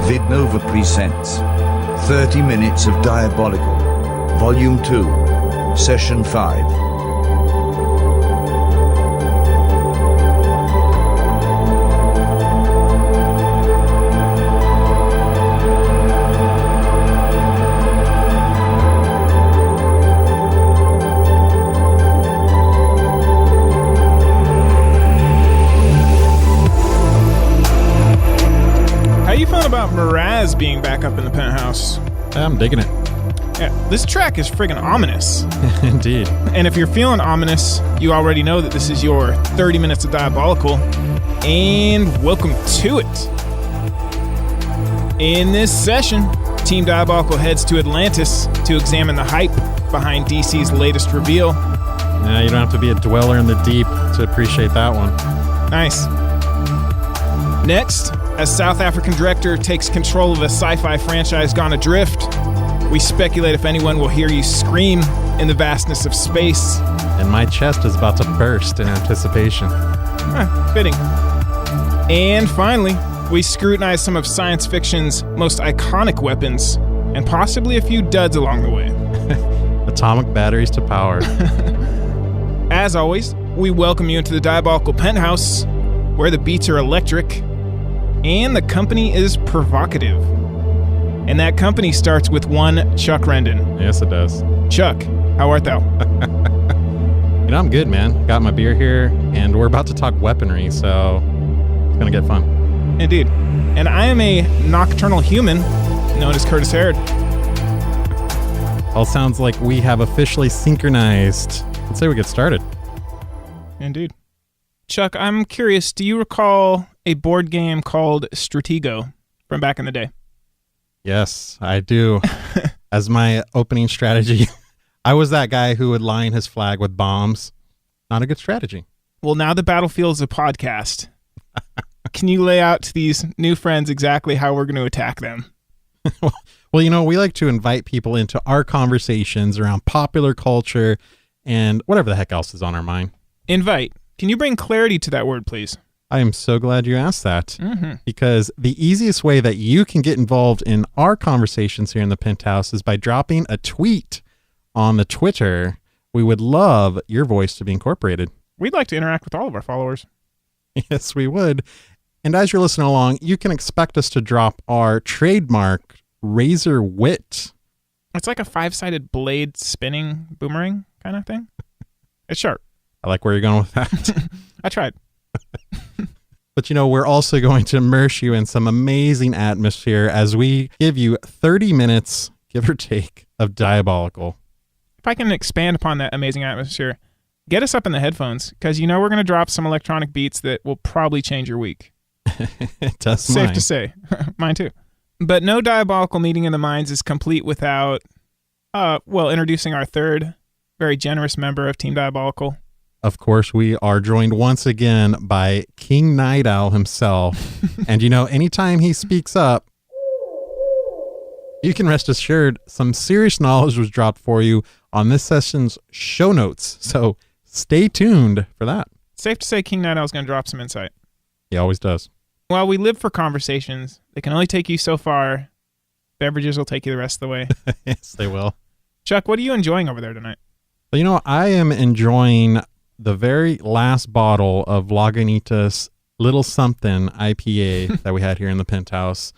Vidnova presents 30 Minutes of Diabolical, Volume 2, Session 5. About Mraz being back up in the penthouse. I'm digging it. Yeah, this track is friggin' ominous. Indeed. And if you're feeling ominous, you already know that this is your 30 Minutes of Diabolical. And welcome to it. In this session, Team Diabolical heads to Atlantis to examine the hype behind DC's latest reveal. Yeah, you don't have to be a dweller in the deep to appreciate that one. Nice. Next, as South African director takes control of a sci-fi franchise gone adrift, we speculate if anyone will hear you scream in the vastness of space. And my chest is about to burst in anticipation. Fitting. And finally, we scrutinize some of science fiction's most iconic weapons, and possibly a few duds along the way. Atomic batteries to power. As always, we welcome you into the Diabolical Penthouse, where the beats are electric, and the company is provocative. And that company starts with one Chuck Rendon. Yes, it does. Chuck, how art thou? I'm good, man. Got my beer here, and we're about to talk weaponry, so it's going to get fun. Indeed. And I am a nocturnal human known as Curtis Harrod. All sounds like we have officially synchronized. Let's say we get started. Indeed. Chuck, I'm curious, do you recall a board game called Stratego from back in the day? Yes, I do. As my opening strategy, I was that guy who would line his flag with bombs. Not a good strategy. Well, now the Battlefield is a podcast. Can you lay out to these new friends exactly how we're going to attack them? Well, we like to invite people into our conversations around popular culture and whatever the heck else is on our mind. Invite. Can you bring clarity to that word, please? I am so glad you asked that, because the easiest way that you can get involved in our conversations here in the Penthouse is by dropping a tweet on the Twitter. We would love your voice to be incorporated. We'd like to interact with all of our followers. Yes, we would. And as you're listening along, you can expect us to drop our trademark razor wit. It's like a 5-sided blade spinning boomerang kind of thing. It's sharp. I like where you're going with that. I tried. But we're also going to immerse you in some amazing atmosphere as we give you 30 minutes, give or take, of Diabolical. If I can expand upon that amazing atmosphere, get us up in the headphones, because we're going to drop some electronic beats that will probably change your week. It does. Safe to say. Mine too. But no Diabolical meeting in the minds is complete without, introducing our third, very generous member of Team Diabolical. Of course, we are joined once again by King Night Owl himself. And anytime he speaks up, you can rest assured some serious knowledge was dropped for you on this session's show notes. So stay tuned for that. Safe to say King Night Owl is going to drop some insight. He always does. While we live for conversations, they can only take you so far. Beverages will take you the rest of the way. Yes, they will. Chuck, what are you enjoying over there tonight? Well, I am enjoying the very last bottle of Lagunitas Little Something IPA that we had here in the Penthouse.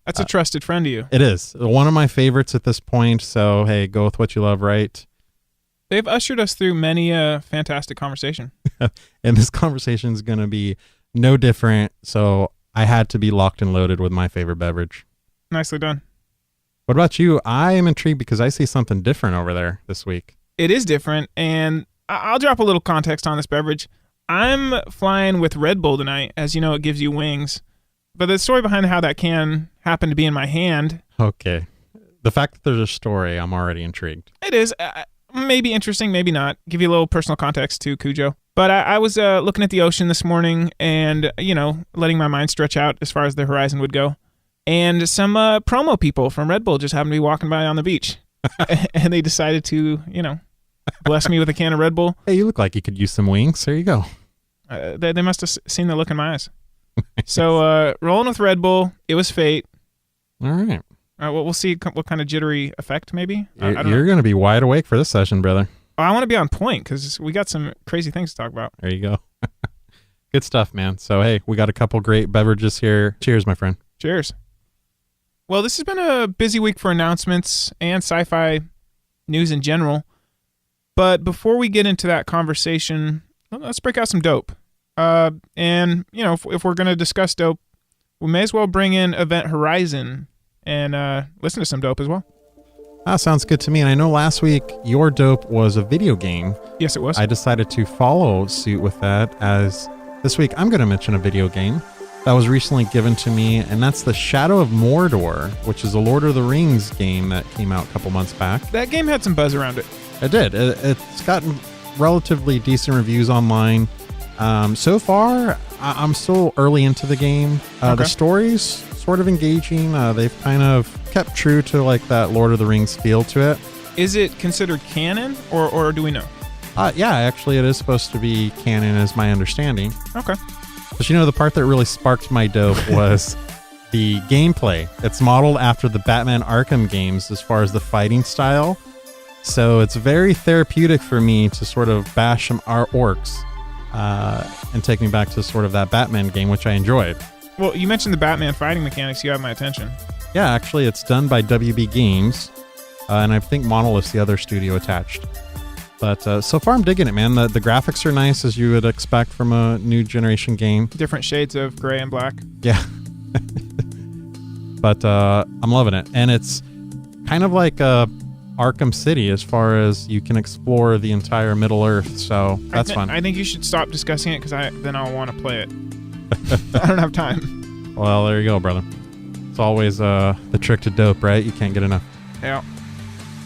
That's a trusted friend to you. It is. One of my favorites at this point, so hey, go with what you love, right? They've ushered us through many a fantastic conversation. And this conversation is going to be no different, so I had to be locked and loaded with my favorite beverage. Nicely done. What about you? I am intrigued because I see something different over there this week. It is different, and I'll drop a little context on this beverage. I'm flying with Red Bull tonight. As you know, it gives you wings. But the story behind how that can happen to be in my hand. Okay. The fact that there's a story, I'm already intrigued. It is. Maybe interesting, maybe not. Give you a little personal context to Cujo. But I was looking at the ocean this morning and, letting my mind stretch out as far as the horizon would go. And some promo people from Red Bull just happened to be walking by on the beach. And they decided to, bless me with a can of Red Bull. Hey, you look like you could use some wings. There you go. They must have seen the look in my eyes. So rolling with Red Bull, it was fate. All right. Well, we'll see what kind of jittery effect maybe. I don't You're know. going to be wide awake for this session, brother. Oh, I want to be on point because we got some crazy things to talk about. There you go. Good stuff, man. So, hey, we got a couple great beverages here. Cheers, my friend. Cheers. Well, this has been a busy week for announcements and sci-fi news in general. But before we get into that conversation, let's break out some dope. And, if we're going to discuss dope, we may as well bring in Event Horizon and listen to some dope as well. Sounds good to me. And I know last week your dope was a video game. Yes, it was. I decided to follow suit with that, as this week I'm going to mention a video game that was recently given to me, and that's The Shadow of Mordor, which is a Lord of the Rings game that came out a couple months back. That game had some buzz around it. It did. It's gotten relatively decent reviews online. So far, I'm still early into the game. Okay. The story's sort of engaging. They've kind of kept true to like that Lord of the Rings feel to it. Is it considered canon, or do we know? Yeah, actually it is supposed to be canon, is my understanding. Okay. But the part that really sparked my dope was the gameplay. It's modeled after the Batman Arkham games as far as the fighting style. So it's very therapeutic for me to sort of bash some orcs and take me back to sort of that Batman game, which I enjoyed. Well, you mentioned the Batman fighting mechanics. You have my attention. Yeah, actually, it's done by WB Games, and I think Monolith's the other studio attached. But so far, I'm digging it, man. The graphics are nice, as you would expect from a new generation game. Different shades of gray and black. Yeah. But I'm loving it. And it's kind of like Arkham City as far as you can explore the entire Middle Earth. So that's fun. I think you should stop discussing it because then I'll want to play it. I don't have time. Well, there you go, brother. It's always the trick to dope, right? You can't get enough. Yeah.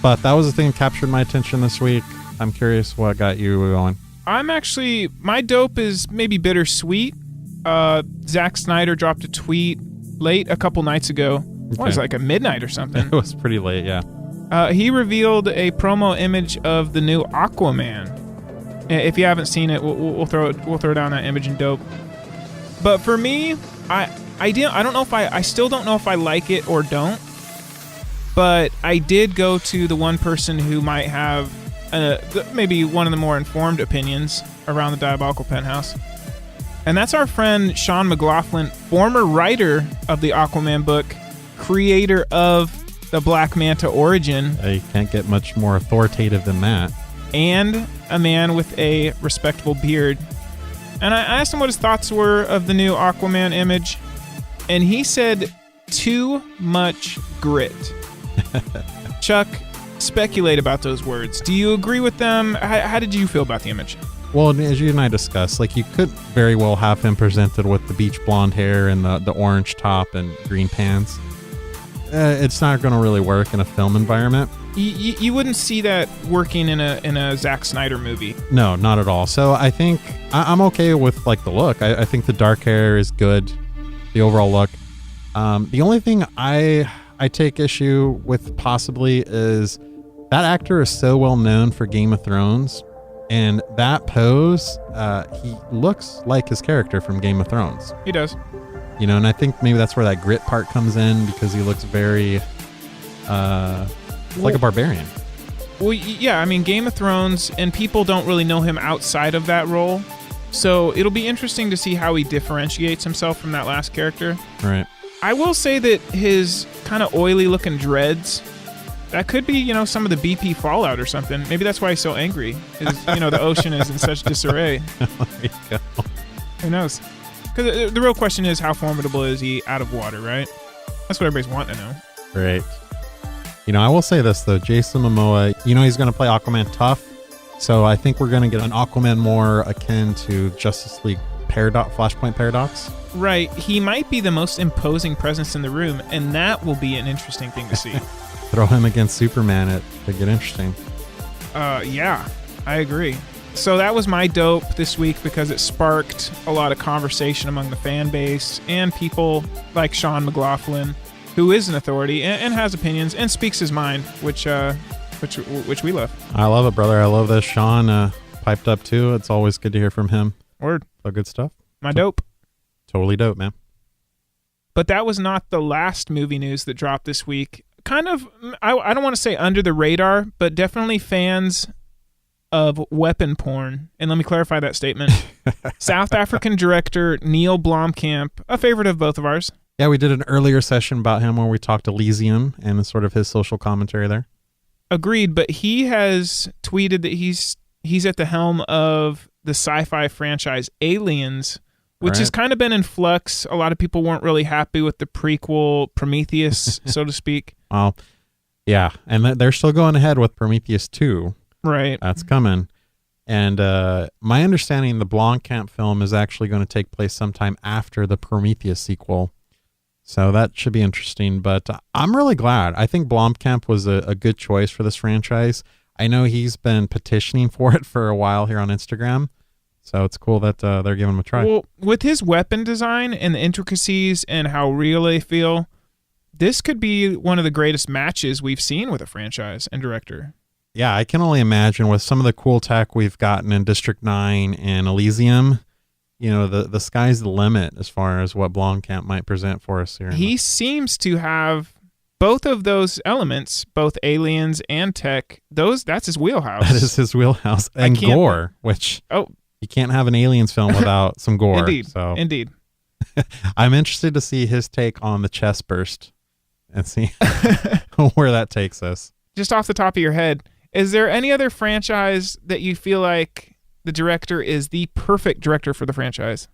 But that was the thing that captured my attention this week. I'm curious what got you going. My dope is maybe bittersweet. Zack Snyder dropped a tweet late a couple nights ago. Okay. It was like a midnight or something. It was pretty late, yeah. He revealed a promo image of the new Aquaman. If you haven't seen it, we'll throw down that image in dope. But for me, I still don't know if I like it or don't. But I did go to the one person who might have maybe one of the more informed opinions around the Diabolical Penthouse. And that's our friend Sean McLaughlin, former writer of the Aquaman book, creator of the Black Manta origin. You can't get much more authoritative than that. And a man with a respectable beard. And I asked him what his thoughts were of the new Aquaman image. And he said, too much grit. Chuck, speculate about those words. Do you agree with them? How did you feel about the image? Well, as you and I discussed, like you could very well have him presented with the beach blonde hair and the orange top and green pants. It's not going to really work in a film environment. You wouldn't see that working in a Zack Snyder movie. No, not at all. So I think I'm okay with like the look. I think the dark hair is good, the overall look. The only thing I take issue with possibly is that actor is so well known for Game of Thrones, and that pose, he looks like his character from Game of Thrones. He does. And I think maybe that's where that grit part comes in, because he looks very like a barbarian. Well, yeah, I mean, Game of Thrones, and people don't really know him outside of that role. So it'll be interesting to see how he differentiates himself from that last character. Right. I will say that his kind of oily looking dreads, that could be, some of the BP fallout or something. Maybe that's why he's so angry. The ocean is in such disarray. There you go. Who knows? Because the real question is, how formidable is he out of water, right? That's what everybody's wanting to know. Right. I will say this, though. Jason Momoa, he's going to play Aquaman tough. So I think we're going to get an Aquaman more akin to Justice League Flashpoint Paradox. Right. He might be the most imposing presence in the room, and that will be an interesting thing to see. Throw him against Superman, it could get interesting. Yeah, I agree. So that was my dope this week because it sparked a lot of conversation among the fan base and people like Sean McLaughlin, who is an authority and has opinions and speaks his mind, which we love. I love it, brother. I love this. Sean piped up too. It's always good to hear from him. Word. So good stuff. My dope. Totally dope, man. But that was not the last movie news that dropped this week. Kind of, I don't want to say under the radar, but definitely fans of weapon porn. And let me clarify that statement. South African director Neil Blomkamp, a favorite of both of ours. Yeah, we did an earlier session about him where we talked Elysium and sort of his social commentary there. Agreed, but he has tweeted that he's at the helm of the sci-fi franchise Aliens, which has kind of been in flux. A lot of people weren't really happy with the prequel Prometheus, so to speak. Well, yeah, and they're still going ahead with Prometheus 2. Right. That's coming. And my understanding, the Blomkamp film is actually going to take place sometime after the Prometheus sequel. So that should be interesting. But I'm really glad. I think Blomkamp was a good choice for this franchise. I know he's been petitioning for it for a while here on Instagram. So it's cool that they're giving him a try. Well, with his weapon design and the intricacies and how real they feel, this could be one of the greatest matches we've seen with a franchise and director. Yeah, I can only imagine with some of the cool tech we've gotten in District 9 and Elysium, you know, the sky's the limit as far as what Blomkamp might present for us here. He seems to have both of those elements, both aliens and tech. That's his wheelhouse. That is his wheelhouse. And gore, which... You can't have an Aliens film without some gore. Indeed. So Indeed. I'm interested to see his take on the chest burst and see where that takes us. Just off the top of your head, is there any other franchise that you feel like the director is the perfect director for the franchise?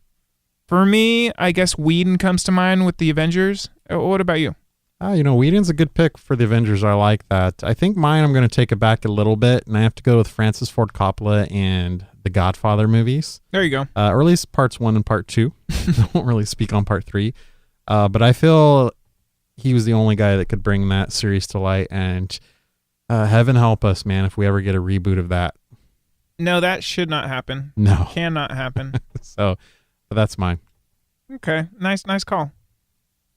For me, I guess Whedon comes to mind with the Avengers. What about you? Whedon's a good pick for the Avengers. I like that. I think mine, I'm going to take it back a little bit, and I have to go with Francis Ford Coppola and the Godfather movies. There you go. Or at least parts 1 and part 2. I won't really speak on part 3. But I feel he was the only guy that could bring that series to light, and heaven help us, man, if we ever get a reboot of that. No, that should not happen. No. Cannot happen. But that's mine. Okay. Nice call.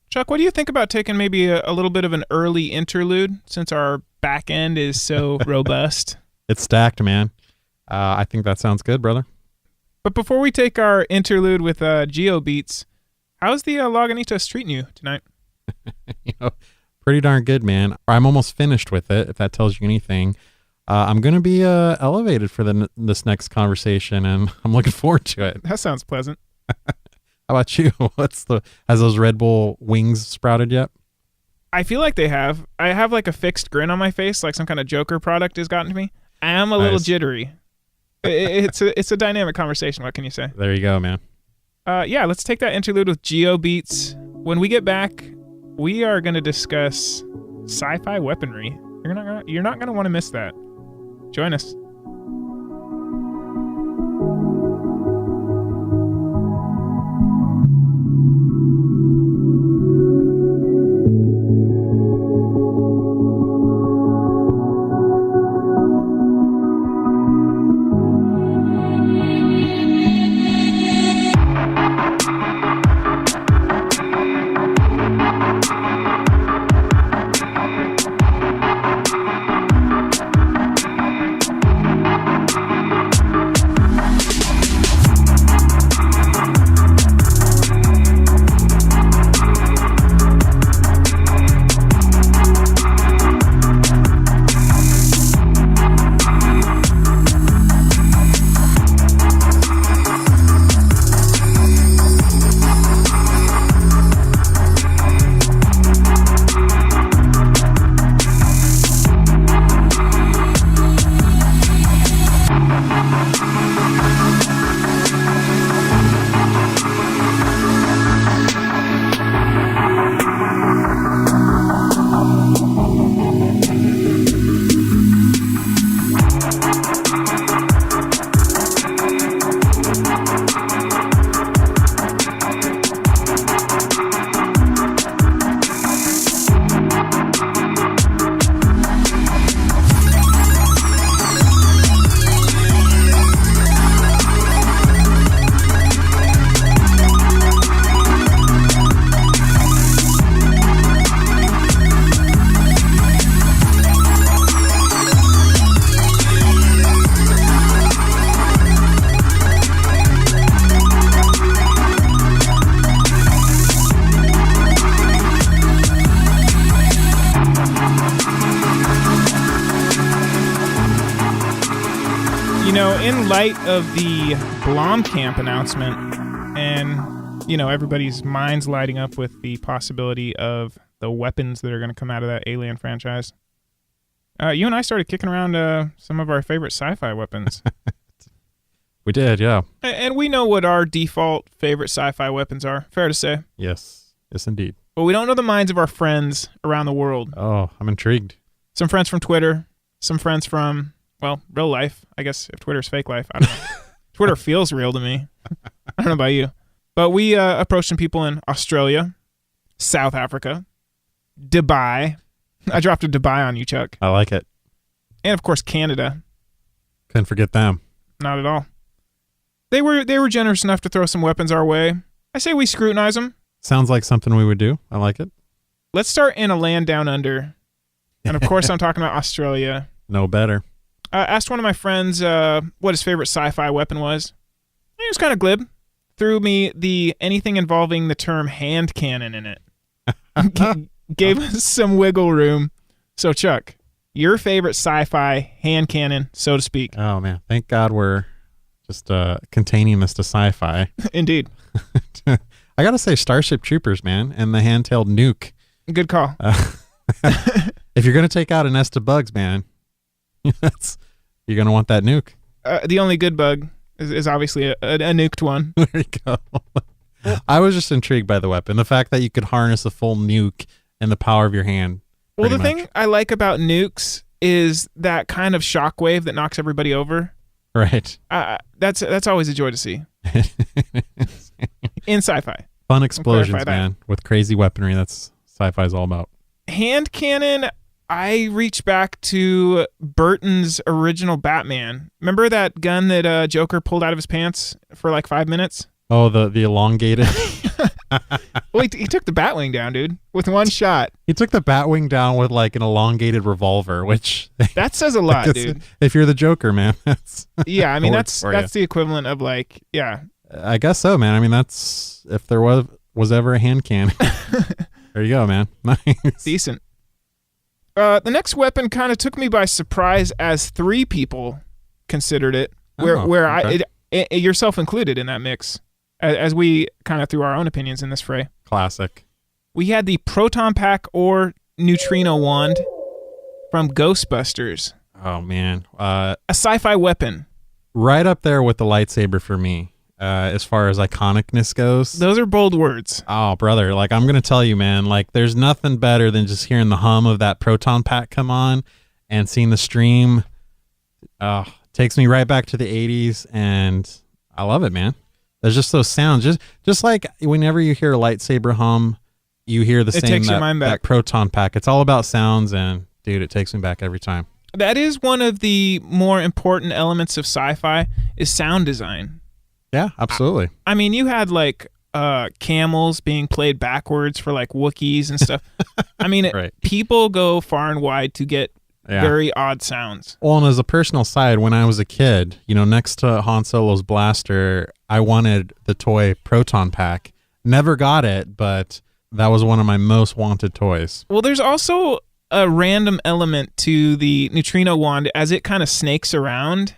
Chuck, what do you think about taking maybe a little bit of an early interlude since our back end is so robust? It's stacked, man. I think that sounds good, brother. But before we take our interlude with GeoBeats, how's the Lagunitas treating you tonight? Pretty darn good, man. I'm almost finished with it, if that tells you anything. I'm going to be elevated for this next conversation, and I'm looking forward to it. That sounds pleasant. How about you? Has those Red Bull wings sprouted yet? I feel like they have. I have like a fixed grin on my face, like some kind of Joker product has gotten to me. I am a little jittery. It's a dynamic conversation. What can you say? There you go, man. Yeah, let's take that interlude with GeoBeats. When we get back, we are going to discuss sci-fi weaponry. You're not going to want to miss that. Join us. in light of the Blomkamp announcement, and, everybody's minds lighting up with the possibility of the weapons that are going to come out of that Alien franchise, you and I started kicking around some of our favorite sci-fi weapons. We did, yeah. And we know what our default favorite sci-fi weapons are, fair to say. Yes, indeed. But we don't know the minds of our friends around the world. Oh, I'm intrigued. Some friends from Twitter, some friends from, real life. I guess if Twitter's fake life, I don't know. Twitter feels real to me. I don't know about you. But we approached some people in Australia, South Africa, Dubai. I dropped a Dubai on you, Chuck. I like it. And, of course, Canada. Couldn't forget them. Not at all. They were generous enough to throw some weapons our way. I say we scrutinize them. Sounds like something we would do. I like it. Let's start in a land down under. And, of course, I'm talking about Australia. No better. I asked one of my friends what his favorite sci-fi weapon was. He was kind of glib. Threw me the anything involving the term hand cannon in it. Gave us some wiggle room. So, Chuck, your favorite sci-fi hand cannon, so to speak. Oh, man. Thank God we're just containing this to sci-fi. Indeed. I got to say Starship Troopers, man, and the handheld nuke. Good call. If you're going to take out a nest of bugs, man, you're going to want that nuke. The only good bug is obviously a nuked one. There you go. I was just intrigued by the weapon. The fact that you could harness a full nuke in the power of your hand. Well, the thing I like about nukes is that kind of shockwave that knocks everybody over. Right. That's always a joy to see. In sci-fi. Fun explosions, man, with crazy weaponry. That's sci-fi's all about. Hand cannon, I reach back to Burton's original Batman. Remember that gun that Joker pulled out of his pants for like 5 minutes? Oh, the elongated. Well, he took the Batwing down, dude, with one shot. He took the Batwing down with like an elongated revolver, which that says a lot, dude. If you're the Joker, man, that's yeah. I mean, that's the equivalent of like, yeah. I guess so, man. I mean, that's if there was ever a hand cannon. There you go, man. Nice, decent. The next weapon kind of took me by surprise, as 3 people considered it, yourself included in that mix. As we kind of threw our own opinions in this fray. Classic. We had the proton pack or neutrino wand from Ghostbusters. Oh, man. A sci-fi weapon. Right up there with the lightsaber for me, as far as iconicness goes. Those are bold words. Oh, brother. Like, I'm going to tell you, man, like, there's nothing better than just hearing the hum of that proton pack come on and seeing the stream. Takes me right back to the 80s, and I love it, man. There's just those sounds. Just like whenever you hear a lightsaber hum, you hear the same takes your mind back. That proton pack. It's all about sounds, and dude, it takes me back every time. That is one of the more important elements of sci-fi is sound design. Yeah, absolutely. I mean, you had like camels being played backwards for like Wookiees and stuff. I mean, right. People go far and wide to get very odd sounds. Well, and as a personal side, when I was a kid, next to Han Solo's blaster, I wanted the toy proton pack. Never got it, but that was one of my most wanted toys. Well, there's also a random element to the neutrino wand as it kind of snakes around.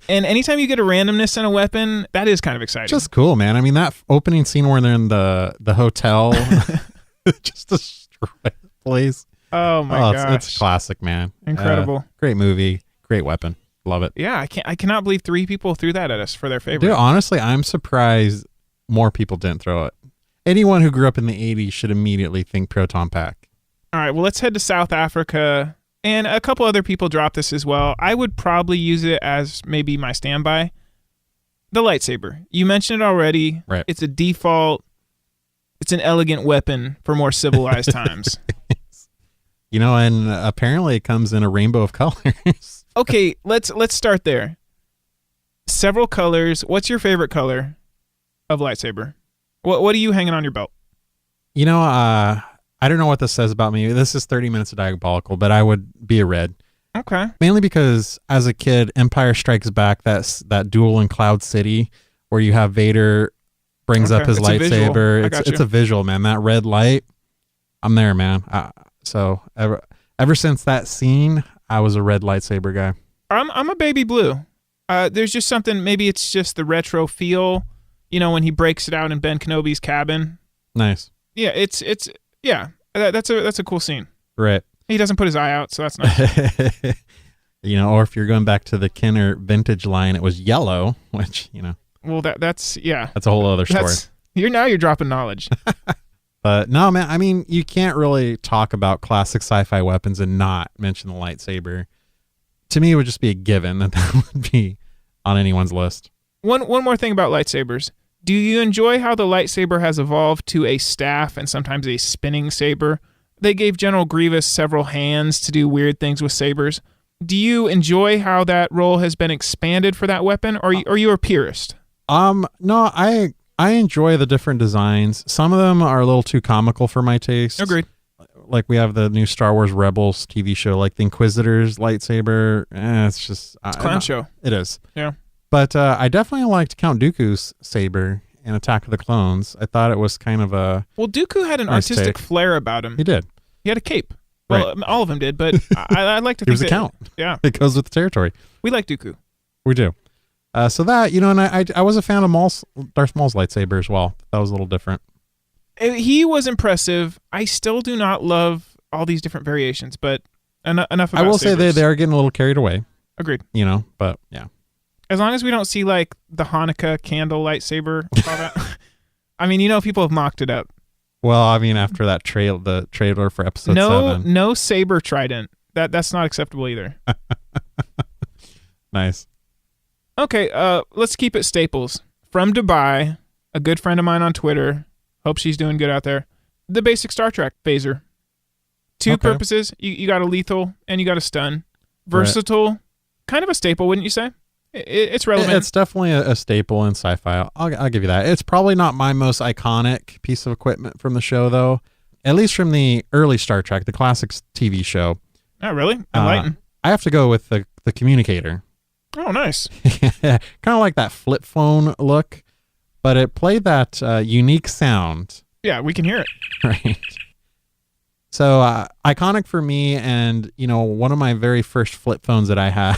And anytime you get a randomness in a weapon, that is kind of exciting. Just cool, man. I mean, that opening scene where they're in the hotel, just destroy the place. Oh my gosh. It's classic, man. Incredible. Great movie, great weapon. Love it. Yeah, I cannot believe 3 people threw that at us for their favorite. Dude, honestly, I'm surprised more people didn't throw it. Anyone who grew up in the 80s should immediately think proton pack. All right, well, let's head to South Africa, and a couple other people dropped this as well. I would probably use it as maybe my standby. The lightsaber. You mentioned it already. Right. It's a default. It's an elegant weapon for more civilized times. And apparently it comes in a rainbow of colors. Okay, let's start there. Several colors. What's your favorite color of lightsaber? What are you hanging on your belt? I don't know what this says about me. This is 30 Minutes of Diabolical, but I would be a red. Okay. Mainly because as a kid, Empire Strikes Back, that duel in Cloud City where you have Vader brings up his lightsaber. It's a visual, man. That red light, I'm there, man. So ever since that scene, I was a red lightsaber guy. I'm a baby blue. There's just something, maybe it's just the retro feel, when he breaks it out in Ben Kenobi's cabin. Nice. Yeah, that's a cool scene. Right. He doesn't put his eye out, so that's nice. Or if you're going back to the Kenner vintage line, it was yellow, which, Well, that's a whole other story. You're dropping knowledge. But no, man, I mean, you can't really talk about classic sci-fi weapons and not mention the lightsaber. To me, it would just be a given that would be on anyone's list. One more thing about lightsabers. Do you enjoy how the lightsaber has evolved to a staff and sometimes a spinning saber? They gave General Grievous several hands to do weird things with sabers. Do you enjoy how that role has been expanded for that weapon, or are you a purist? No, I enjoy the different designs. Some of them are a little too comical for my taste. Agreed. Like we have the new Star Wars Rebels TV show, like the Inquisitor's lightsaber. It's just it's a clown show. It is. Yeah. But I definitely liked Count Dooku's saber in Attack of the Clones. I thought it was kind of a Dooku had an nice artistic take. flair about him. He did. He had a cape. Well, all of them did, but I like to think he was a count. Yeah. It goes with the territory. We like Dooku. We do. So that, and I was a fan of Darth Maul's lightsaber as well. That was a little different. He was impressive. I still do not love all these different variations, but enough about I will sabers. say they are getting a little carried away. Agreed. But yeah. As long as we don't see like the Hanukkah candle lightsaber, all that. I mean, people have mocked it up. Well, I mean, after that the trailer for episode 7. No saber trident. That's not acceptable either. Nice. Okay, let's keep it staples. From Dubai, a good friend of mine on Twitter. Hope she's doing good out there. The basic Star Trek phaser. Two purposes. You got a lethal and you got a stun. Versatile. Right. Kind of a staple, wouldn't you say? It's relevant. It's definitely a staple in sci-fi. I'll give you that. It's probably not my most iconic piece of equipment from the show, though. At least from the early Star Trek, the classics TV show. Oh, really? Enlighten. I have to go with the communicator. Oh, nice. Kind of like that flip phone look, but it played that unique sound. Yeah, we can hear it. Right. So iconic for me, and one of my very first flip phones that I had.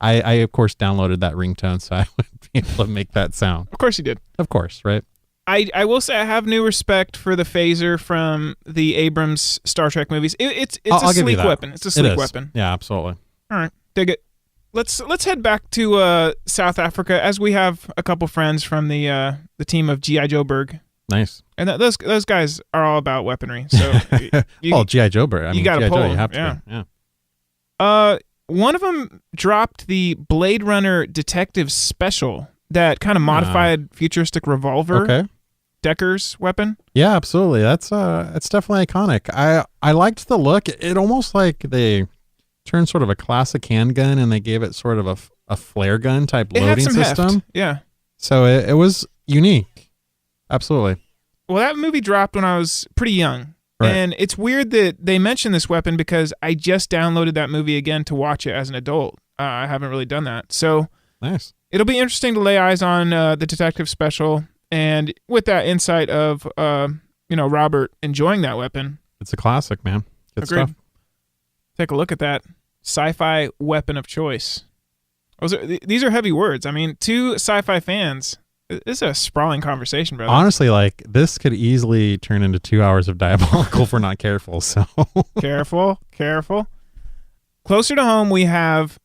I of course downloaded that ringtone so I would be able to make that sound. Of course you did. Of course, right? I will say I have new respect for the phaser from the Abrams Star Trek movies. It's a sleek weapon. It's a sleek weapon. Yeah, absolutely. All right, dig it. Let's head back to South Africa, as we have a couple friends from the team of G.I. Joe Berg. Nice. And those guys are all about weaponry. So G.I. Joe Berg. I mean, you got to pull. You have to. Yeah. One of them dropped the Blade Runner Detective Special, that kind of modified futuristic revolver. Okay. Decker's weapon. Yeah, absolutely. That's it's definitely iconic. I liked the look. It almost like they turned sort of a classic handgun and they gave it sort of a flare gun type loading system. Heft. Yeah. So it was unique. Absolutely. Well, that movie dropped when I was pretty young. Right. And it's weird that they mention this weapon because I just downloaded that movie again to watch it as an adult. I haven't really done that. So nice. It'll be interesting to lay eyes on the Detective Special. And with that insight of, Robert enjoying that weapon. It's a classic, man. Good Agreed. Stuff. Take a look at that. Sci-fi weapon of choice. These are heavy words. I mean, two sci-fi fans. This is a sprawling conversation, brother. Honestly, this could easily turn into 2 hours of Diabolical if we're not careful. So Careful. Closer to home, we have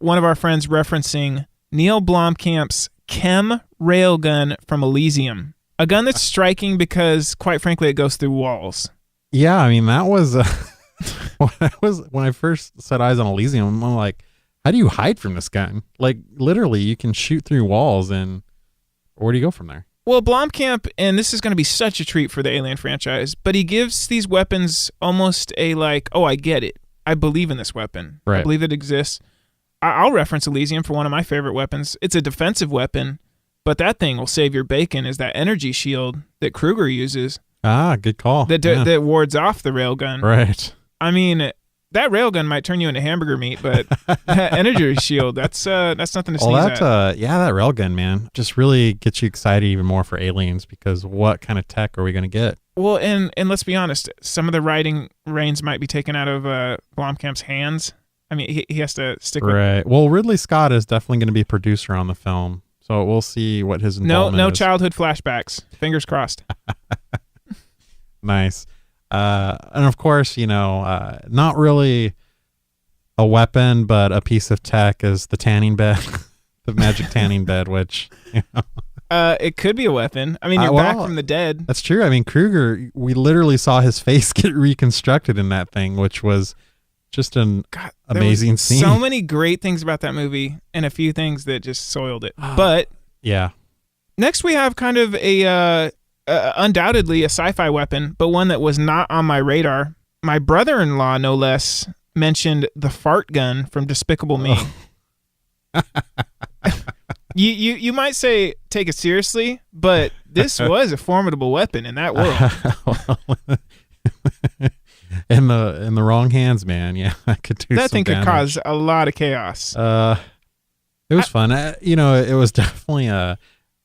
one of our friends referencing Neil Blomkamp's Chem railgun from Elysium. A gun that's striking because, quite frankly, it goes through walls. Yeah, I mean, that was when I first set eyes on Elysium, I'm like, how do you hide from this gun? Like, literally, you can shoot through walls, and where do you go from there? Well, Blomkamp, and this is going to be such a treat for the Alien franchise, but he gives these weapons almost a I get it. I believe in this weapon. Right. I believe it exists. I'll reference Elysium for one of my favorite weapons. It's a defensive weapon, but that thing will save your bacon is that energy shield that Kruger uses. Ah, good call. That wards off the railgun. Right. I mean, that railgun might turn you into hamburger meat, but that energy shield, that's nothing to sneeze at. That railgun, man, just really gets you excited even more for Aliens because what kind of tech are we going to get? Well, and let's be honest, some of the riding reins might be taken out of Blomkamp's hands. I mean, he has to stick with Right. Well, Ridley Scott is definitely going to be producer on the film, so we'll see what his involvement no is. childhood flashbacks. Fingers crossed. Nice. And of course, not really a weapon, but a piece of tech is the tanning bed, the magic tanning bed, which, It could be a weapon. I mean, you're back from the dead. That's true. I mean, Krueger, we literally saw his face get reconstructed in that thing, which was just an amazing scene. So many great things about that movie and a few things that just soiled it. But yeah. Next we have kind of a undoubtedly a sci-fi weapon, but one that was not on my radar. My brother-in-law, no less, mentioned the fart gun from Despicable Me. You might say take it seriously, but this was a formidable weapon in that world. in the wrong hands, man. Yeah, I could do that some thing damage. could cause a lot of chaos. It was fun. It was definitely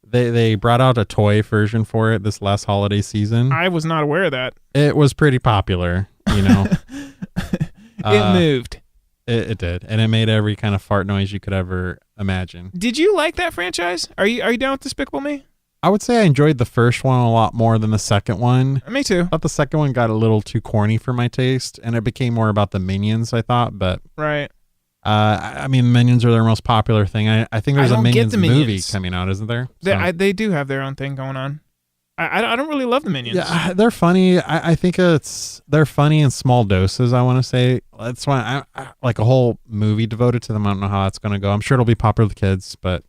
they brought out a toy version for it this last holiday season. I was not aware of that. It was pretty popular, It moved. It did, and it made every kind of fart noise you could ever imagine. Did you like that franchise? Are you down with Despicable Me? I would say I enjoyed the first one a lot more than the second one. Me too. I thought the second one got a little too corny for my taste, and it became more about the Minions, I thought. But right. I mean, Minions are their most popular thing. I think there's a Minions movie coming out, isn't there? They do have their own thing going on. I don't really love the Minions. Yeah, they're funny. I think they're funny in small doses, I want to say. That's why I like a whole movie devoted to them. I don't know how that's going to go. I'm sure it'll be popular with kids, but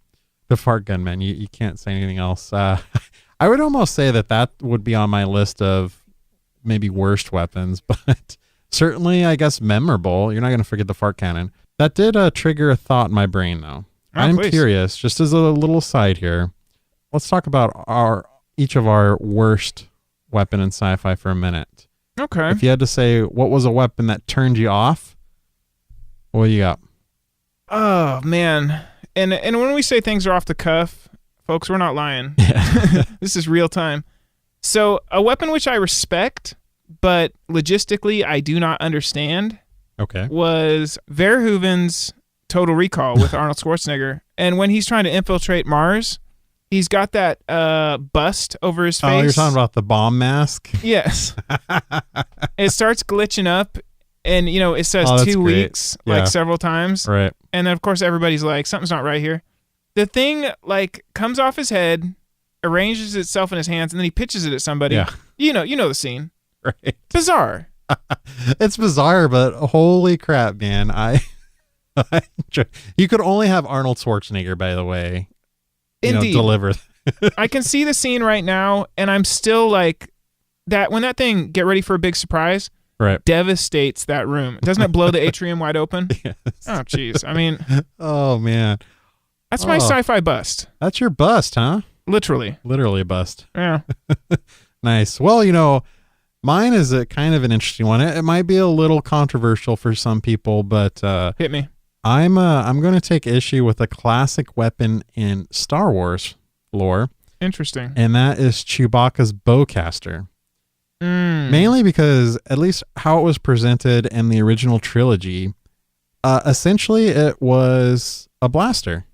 the fart gun, man, you can't say anything else. I would almost say that would be on my list of maybe worst weapons, but certainly, I guess, memorable. You're not going to forget the fart cannon. That did trigger a thought in my brain, though. I'm curious, just as a little aside here, let's talk about each of our worst weapon in sci-fi for a minute. Okay. If you had to say what was a weapon that turned you off, what do you got? Oh, man. And when we say things are off the cuff, folks, we're not lying. Yeah. This is real time. So a weapon which I respect, but logistically I do not understand, was Verhoeven's Total Recall with Arnold Schwarzenegger. And when he's trying to infiltrate Mars, he's got that bust over his face. Oh, you're talking about the bomb mask? Yes. It starts glitching up, and it says 2 weeks like several times. Right. And then of course everybody's like, something's not right here. The thing like comes off his head, arranges itself in his hands, and then he pitches it at somebody. Yeah. You know the scene. Right. Bizarre. It's bizarre, but holy crap, man. You could only have Arnold Schwarzenegger, by the way. Indeed. Deliver. I can see the scene right now, and I'm still like that when that thing get ready for a big surprise. Right. Devastates that room. Doesn't it blow the atrium wide open? Yes. Oh, jeez. I mean, oh man, that's my sci-fi bust. That's your bust, huh? Literally a bust. Yeah. Nice. Well, mine is a kind of an interesting one. It might be a little controversial for some people, but hit me. I'm going to take issue with a classic weapon in Star Wars lore. Interesting. And that is Chewbacca's bowcaster. Mainly because, at least how it was presented in the original trilogy, essentially it was a blaster.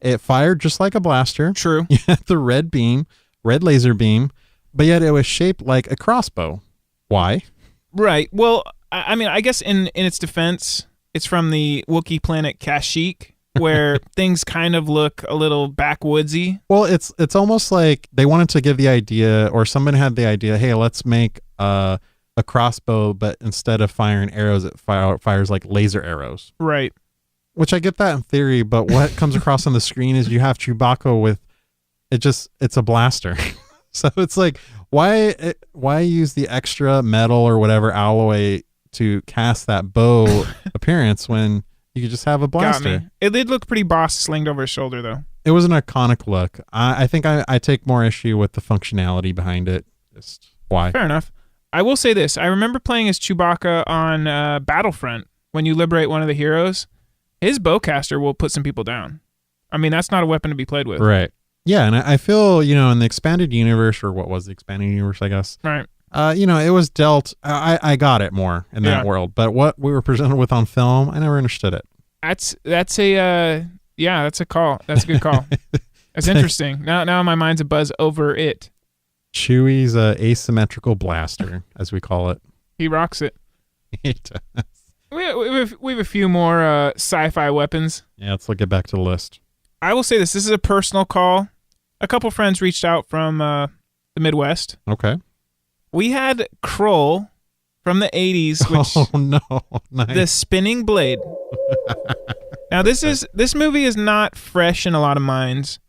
It fired just like a blaster. True. You had the red laser beam, but yet it was shaped like a crossbow. Why? Right. Well, I mean, I guess in its defense, it's from the Wookiee planet Kashyyyk, where things kind of look a little backwoodsy. Well, it's almost like they wanted to give the idea, or someone had the idea, hey, let's make a crossbow, but instead of firing arrows, it fires like laser arrows. Right. Which I get that in theory, but what comes across on the screen is you have Chewbacca with it's a blaster. So it's like, why use the extra metal or whatever alloy to cast that bow appearance when you could just have a blaster? Got me. It did look pretty boss slinged over his shoulder, though. It was an iconic look. I think I take more issue with the functionality behind it. Just why? Fair enough. I will say this. I remember playing as Chewbacca on Battlefront. When you liberate one of the heroes, his bowcaster will put some people down. I mean, that's not a weapon to be played with. Right. Yeah, and I feel, in the expanded universe, or what was the expanded universe, I guess. Right. It was dealt. I got it more in that world, but what we were presented with on film, I never understood it. That's a that's a call. That's a good call. That's interesting. Now my mind's abuzz over it. Chewie's asymmetrical blaster, as we call it. He rocks it. He does. We have a few more sci-fi weapons. Yeah, let's get back to the list. I will say this. This is a personal call. A couple friends reached out from the Midwest. Okay. We had Kroll from the 80s, which nice. The spinning blade. Now this movie is not fresh in a lot of minds,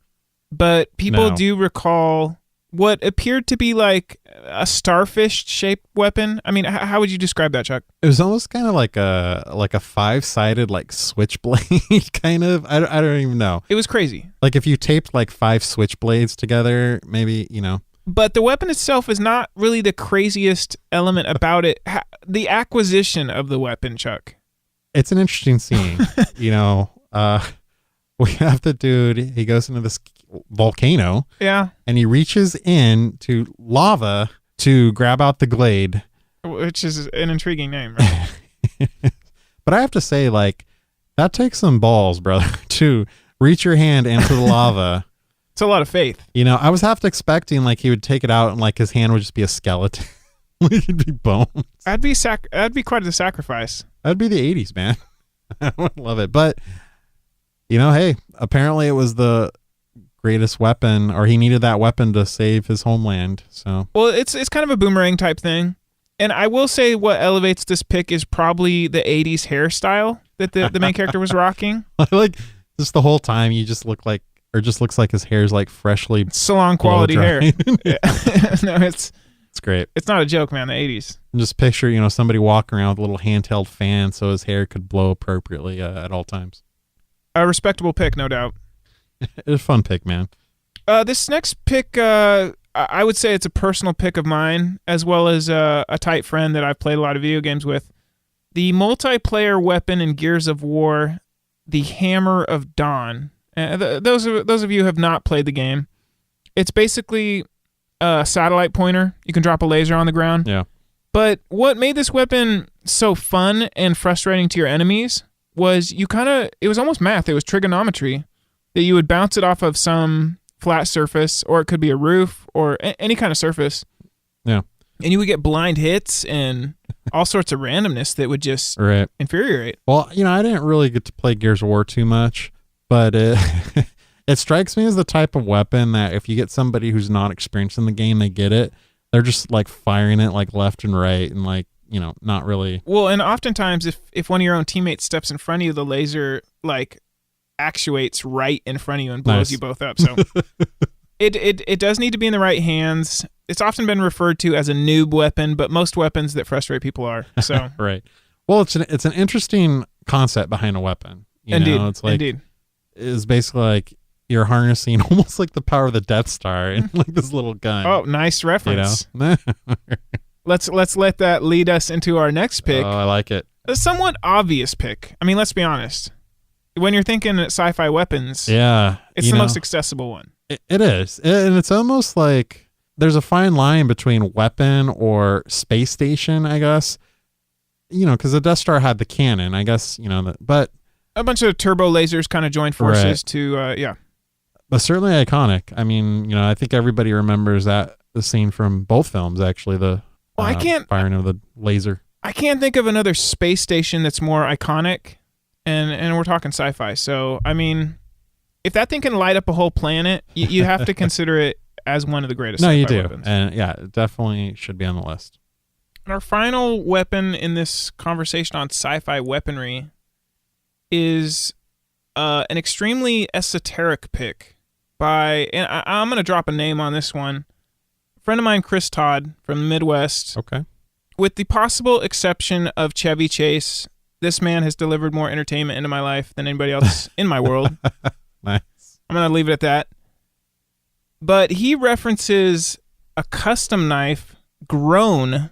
but people do recall what appeared to be like a starfish-shaped weapon. I mean, how would you describe that, Chuck? It was almost kind of like a five-sided like switchblade kind of. I don't even know. It was crazy. Like if you taped like 5 switchblades together, maybe, But the weapon itself is not really the craziest element about it. The acquisition of the weapon, Chuck. It's an interesting scene. We have the dude, he goes into this volcano. Yeah. And he reaches in to lava to grab out the glade. Which is an intriguing name, right? But I have to say, like, that takes some balls, brother, to reach your hand into the lava. It's a lot of faith. I was half expecting like he would take it out and like his hand would just be a skeleton. It'd be bones. That'd be quite a sacrifice. That'd be the 80s, man. I would love it. But, hey, apparently it was the greatest weapon, or he needed that weapon to save his homeland. So, well, it's kind of a boomerang type thing. And I will say what elevates this pick is probably the 80s hairstyle that the main character was rocking. Like, just the whole time you just look like, or just looks like his hair's like freshly salon quality hair. No, it's great. It's not a joke, man. The 80s. And just picture, somebody walking around with a little handheld fan so his hair could blow appropriately at all times. A respectable pick, no doubt. It's a fun pick, man. This next pick, I would say it's a personal pick of mine, as well as a tight friend that I've played a lot of video games with. The multiplayer weapon in Gears of War, the Hammer of Dawn. Those of you who have not played the game, it's basically a satellite pointer. You can drop a laser on the ground. Yeah. But what made this weapon so fun and frustrating to your enemies was it was almost math. It was trigonometry that you would bounce it off of some flat surface, or it could be a roof or any kind of surface. Yeah. And you would get blind hits and all sorts of randomness that would just infuriate. Well, I didn't really get to play Gears of War too much, but it strikes me as the type of weapon that if you get somebody who's not experienced in the game, they get it. They're just like firing it like left and right and like, not really. Well, and oftentimes if one of your own teammates steps in front of you, the laser like actuates right in front of you and blows you both up. So it does need to be in the right hands. It's often been referred to as a noob weapon, but most weapons that frustrate people are. So right. Well, it's an interesting concept behind a weapon. Indeed. It's like Indeed. It's basically like you're harnessing almost like the power of the Death Star in like this little gun. Oh, nice reference. Let's let that lead us into our next pick. Oh, I like it. A somewhat obvious pick. I mean, let's be honest. When you're thinking sci-fi weapons, it's the most accessible one. It is. And it's almost like there's a fine line between weapon or space station, I guess. Because the Death Star had the cannon, I guess, but a bunch of turbo lasers kind of joined forces to, But certainly iconic. I mean, I think everybody remembers the scene from both films, actually, the firing of the laser. I can't think of another space station that's more iconic, and we're talking sci-fi. So, I mean, if that thing can light up a whole planet, you have to consider it as one of the greatest sci-fi you do. weapons. And yeah, it definitely should be on the list. And our final weapon in this conversation on sci-fi weaponry is an extremely esoteric pick by, and I'm going to drop a name on this one, a friend of mine, Chris Todd from the Midwest. Okay. With the possible exception of Chevy Chase, this man has delivered more entertainment into my life than anybody else in my world. Nice. I'm going to leave it at that. But he references a custom knife, grown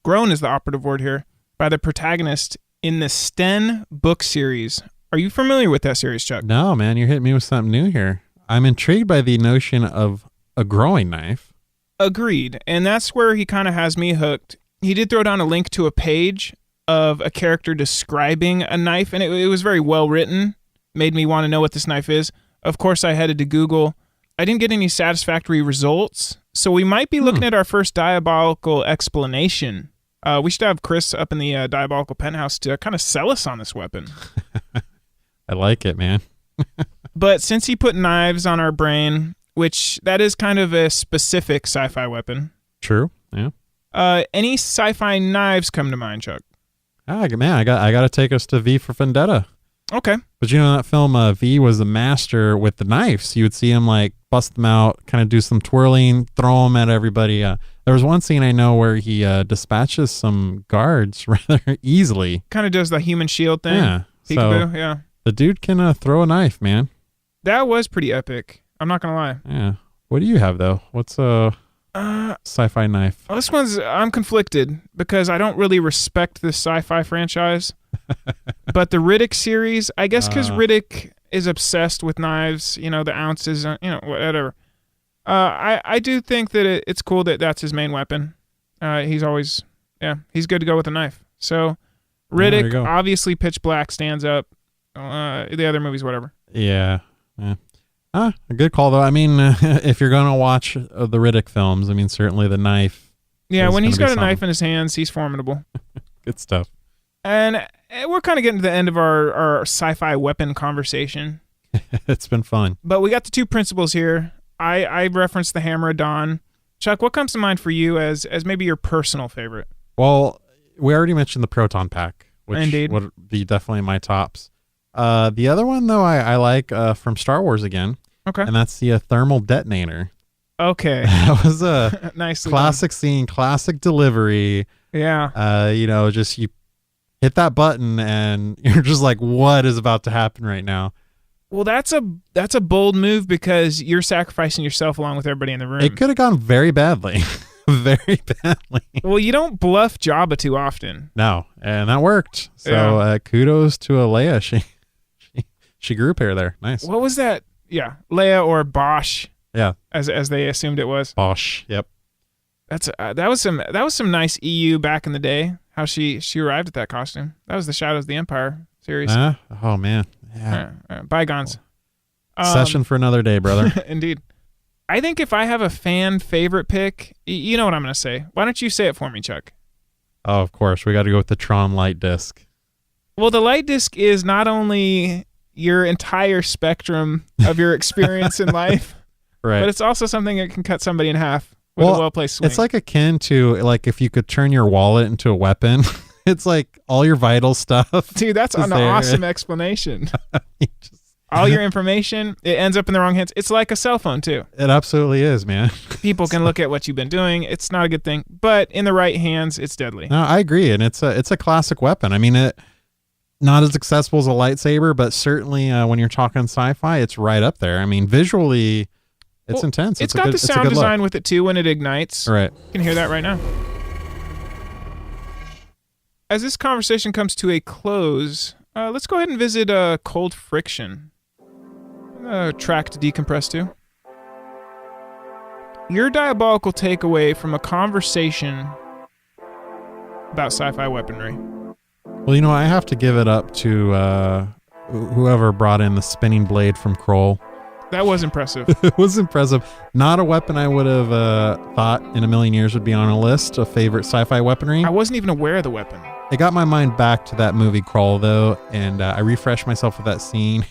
is the operative word here, by the protagonist in the Sten book series. Are you familiar with that series, Chuck? No, man, you're hitting me with something new here. I'm intrigued by the notion of a growing knife. Agreed. And that's where he kind of has me hooked. He did throw down a link to a page of a character describing a knife, and it was very well written. Made me want to know what this knife is. Of course, I headed to Google. I didn't get any satisfactory results, so we might be looking at our first diabolical explanation. We should have Chris up in the Diabolical Penthouse to kind of sell us on this weapon. I like it, man. But since he put knives on our brain, which that is kind of a specific sci-fi weapon. True, yeah. Any sci-fi knives come to mind, Chuck? Man, I got to take us to V for Vendetta. Okay. But you know, in that film, V was the master with the knives. You would see him like bust them out, kind of do some twirling, throw them at everybody. There was one scene I know where he dispatches some guards rather easily. Kind of does the human shield thing. Yeah. Peekaboo, yeah. The dude can throw a knife, man. That was pretty epic. I'm not going to lie. Yeah. What do you have, though? What's a sci-fi knife? Well, I'm conflicted because I don't really respect this sci-fi franchise. But the Riddick series, I guess because Riddick is obsessed with knives, the ounces, whatever. I do think that it's cool that that's his main weapon. He's always, he's good to go with a knife. So Riddick, obviously Pitch Black stands up. The other movies, whatever. Yeah. A good call, though. I mean, if you're going to watch the Riddick films, I mean, certainly the knife. Yeah, when he's got a knife in his hands, he's formidable. Good stuff. And we're kind of getting to the end of our sci-fi weapon conversation. It's been fun. But we got the two principles here. I referenced the Hammer of Dawn. Chuck, what comes to mind for you as maybe your personal favorite? Well, we already mentioned the proton pack, which Indeed. would be definitely my tops. The other one, though, I like from Star Wars again. Okay. And that's the thermal detonator. Okay. That was a Nicely classic scene, classic delivery. Yeah. Just you hit that button and you're just like, what is about to happen right now? Well, that's a bold move because you're sacrificing yourself along with everybody in the room. It could have gone very badly. Very badly. Well, you don't bluff Jabba too often. No, and that worked. So kudos to Leia. She grew a pair there. Nice. What was that? Yeah, Leia or Bosch. Yeah, as they assumed it was. Bosch. Yep. That was some nice EU back in the day. How she arrived at that costume. That was the Shadows of the Empire series. Oh man. Yeah. Bygones. Session for another day, brother. Indeed. I think if I have a fan favorite pick, you know what I'm going to say. Why don't you say it for me, Chuck? Oh, of course. We got to go with the Tron light disc. Well, the light disc is not only your entire spectrum of your experience in life, right? But it's also something that can cut somebody in half with a well-placed swing. It's like akin to like if you could turn your wallet into a weapon. It's like all your vital stuff. Dude, that's an awesome explanation. All your information, it ends up in the wrong hands. It's like a cell phone, too. It absolutely is, man. People can look at what you've been doing. It's not a good thing. But in the right hands, it's deadly. No, I agree. And it's a classic weapon. I mean, it not as accessible as a lightsaber, but certainly when you're talking sci-fi, it's right up there. I mean, visually, it's intense. It's got the sound design with it, too, when it ignites. Right. You can hear that right now. As this conversation comes to a close, let's go ahead and visit Cold Friction. Track to decompress to. Your diabolical takeaway from a conversation about sci-fi weaponry. Well, I have to give it up to whoever brought in the spinning blade from Kroll. That was impressive. It was impressive. Not a weapon I would have thought in a million years would be on a list of favorite sci-fi weaponry. I wasn't even aware of the weapon. It got my mind back to that movie Kroll, though, and I refreshed myself with that scene.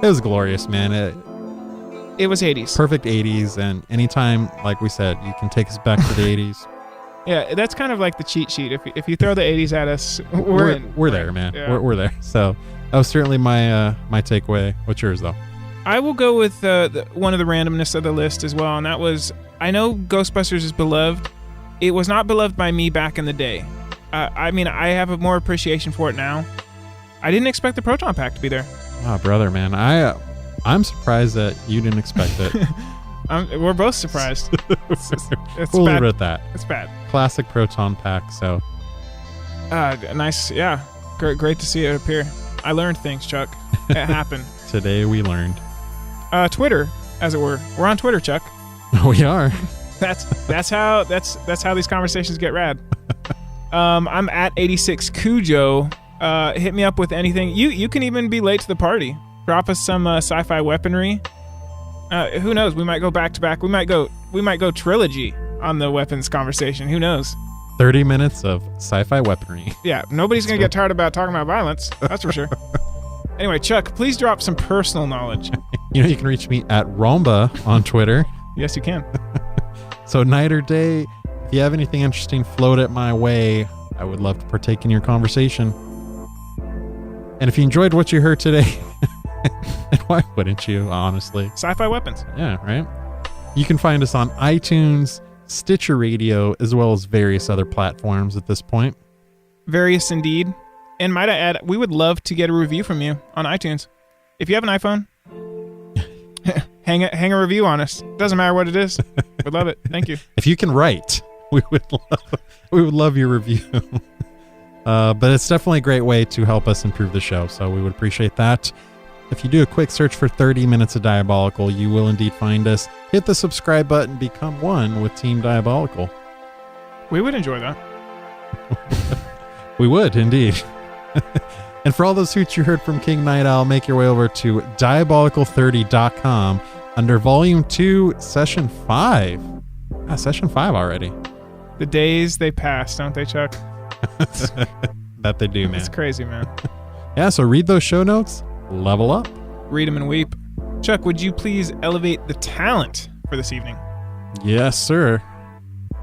It was glorious, man. It was 80s. Perfect 80s, and anytime, like we said, you can take us back to the 80s. Yeah, that's kind of like the cheat sheet. If you throw the 80s at us, we're in. We're there, man. Yeah. We're there. So that was certainly my takeaway. What's yours, though? I will go with one of the randomness of the list as well, and that was, I know Ghostbusters is beloved. It was not beloved by me back in the day. I mean, I have a more appreciation for it now. I didn't expect the proton pack to be there. Oh, brother, man. I'm surprised that you didn't expect it. We're both surprised. It's we'll bad. leave it at that. It's bad. Classic proton pack, so. Nice. Yeah. Great to see it appear. I learned things, Chuck. It happened. Today we learned. Twitter, as it were. We're on Twitter, Chuck. We are. That's how these conversations get rad. I'm at 86 Cujo. Hit me up with anything. You can even be late to the party. Drop us some sci-fi weaponry. Who knows? We might go back to back. We might go trilogy on the weapons conversation. Who knows? 30 minutes of sci-fi weaponry. Yeah, nobody's gonna get tired about talking about violence. That's for sure. Anyway, Chuck, please drop some personal knowledge. You know, you can reach me at Romba on Twitter. Yes, you can. So night or day, if you have anything interesting, float it my way. I would love to partake in your conversation. And if you enjoyed what you heard today, and why wouldn't you, honestly? Sci-fi weapons. Yeah, right? You can find us on iTunes, Stitcher Radio, as well as various other platforms at this point. Various indeed. And might I add, we would love to get a review from you on iTunes. If you have an iPhone, hang a review on us. Doesn't matter what it is. We'd love it. Thank you. If you can write, we would love your review. But it's definitely a great way to help us improve the show, so we would appreciate that. If you do a quick search for 30 Minutes of Diabolical, you will indeed find us. Hit the subscribe button, become one with Team Diabolical. We would enjoy that. We would, indeed. And for all those hoots you heard from King Night Owl, make your way over to diabolical30.com under Volume 2, Session 5. Session 5 already. The days, they pass, don't they, Chuck? That they do, man. It's crazy, man. Yeah, so read those show notes, level up. Read them and weep. Chuck, would you please elevate the talent for this evening? Yes, sir.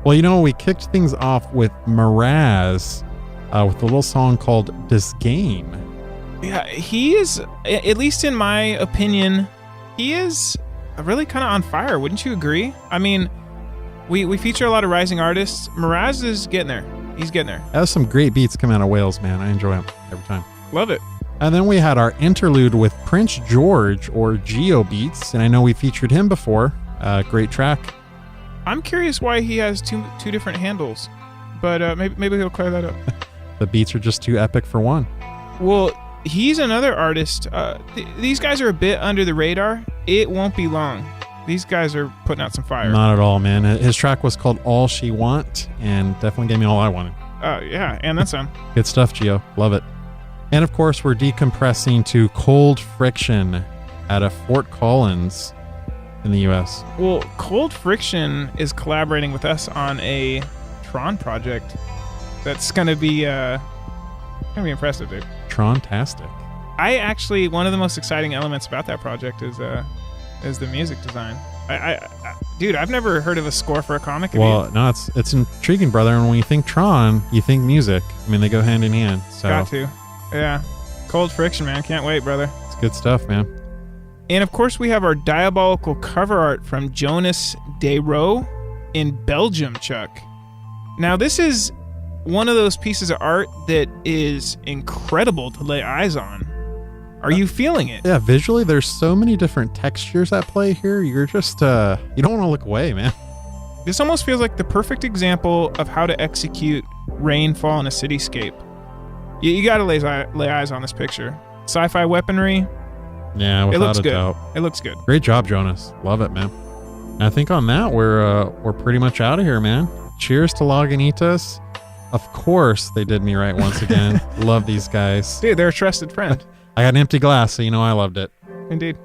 Well, you know, we kicked things off with Miraz with a little song called This Game. Yeah, he is, at least in my opinion, he is really kind of on fire. Wouldn't you agree? I mean, we feature a lot of rising artists. Miraz is getting there. He's getting there. That was some great beats coming out of Wales, man. I enjoy them every time. Love it. And then we had our interlude with Prince George, or Geo Beats, and I know we featured him before. Great track. I'm curious why he has two different handles, but maybe he'll clear that up. The beats are just too epic for one. Well, he's another artist. These guys are a bit under the radar. It won't be long. These guys are putting out some fire. Not at all, man. His track was called All She Want, and definitely gave me all I wanted. Yeah, and then some. Good stuff, Gio. Love it. And of course, we're decompressing to Cold Friction out of Fort Collins in the U.S. Well, Cold Friction is collaborating with us on a Tron project that's gonna be impressive, dude. Tron-tastic. I actually, one of the most exciting elements about that project is the music design. Dude, I've never heard of a score for a comic. Well, no, it's intriguing, brother. And when you think Tron, you think music. I mean, they go hand in hand. So got to, yeah. Cold Friction, man. Can't wait, brother. It's good stuff, man. And of course, we have our Diabolical cover art from Jonas Desro in Belgium, Chuck. Now, this is one of those pieces of art that is incredible to lay eyes on. Are you feeling it? Yeah, visually, there's so many different textures at play here. You're just, you don't want to look away, man. This almost feels like the perfect example of how to execute rainfall in a cityscape. You got to lay eyes on this picture. Sci-fi weaponry. Yeah, without it looks a good. doubt. It looks good. Great job, Jonas. Love it, man. And I think on that, we're pretty much out of here, man. Cheers to Lagunitas. Of course, they did me right once again. Love these guys. Dude, they're a trusted friend. I got an empty glass, so you know I loved it. Indeed.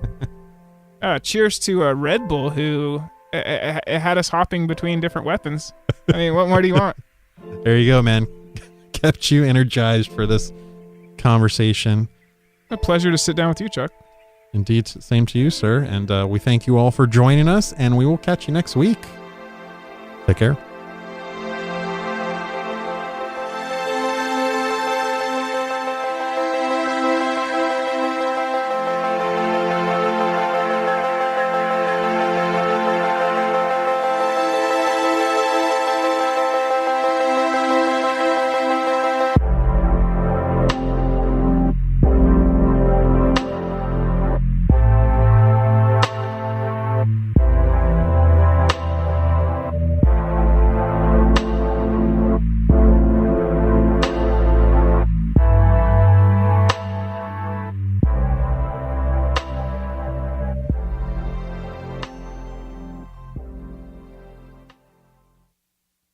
Cheers to Red Bull, who had us hopping between different weapons. I mean, what more do you want? There you go, man. Kept you energized for this conversation. A pleasure to sit down with you, Chuck. Indeed, same to you, sir. And we thank you all for joining us, and we will catch you next week. Take care.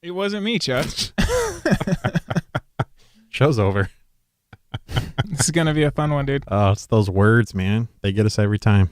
It wasn't me, Chuck. Show's over. This is going to be a fun one, dude. Oh, it's those words, man. They get us every time.